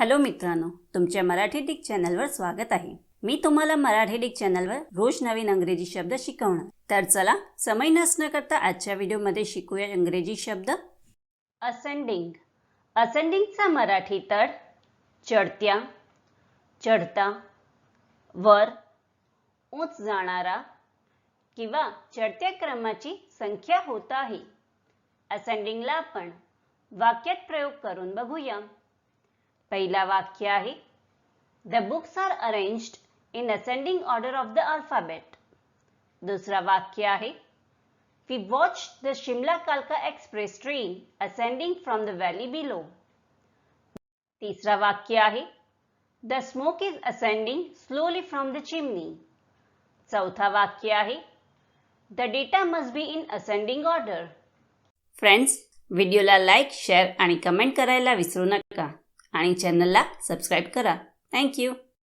Hello मित्रांनो, तुमच्या Marathi Dick चॅनलवर स्वागत आहे। मी तुम्हाला मराठी डिक चॅनलवर रोज नवीन इंग्रजी शब्द शिकवणार। तर चला समय नसण्या करता आजच्या व्हिडिओमध्ये शिकूया इंग्रजी शब्द। असेंडिंग। असेंडिंगचा मराठी तर चढत्या, चढता, वर, उंच जाणारा किंवा चढत्या क्रमाची संख्या होत आहे। असेंडिंगला आपण वाक्यात प्रयोग करून बघूया। पहिला वाक्य आहे, The books are arranged in ascending order of the alphabet. दुसरा वाक्य आहे, We watched the Shimla Kalka Express train ascending from the valley below. तीसरा वाक्य आहे, The smoke is ascending slowly from the chimney. चौथा वाक्य आहे, The data must be in ascending order. Friends, व्हिडिओला लाईक, शेअर आणि कमेंट करायला विसरू नका आणि चॅनलला सबस्क्राईब करा। Thank you.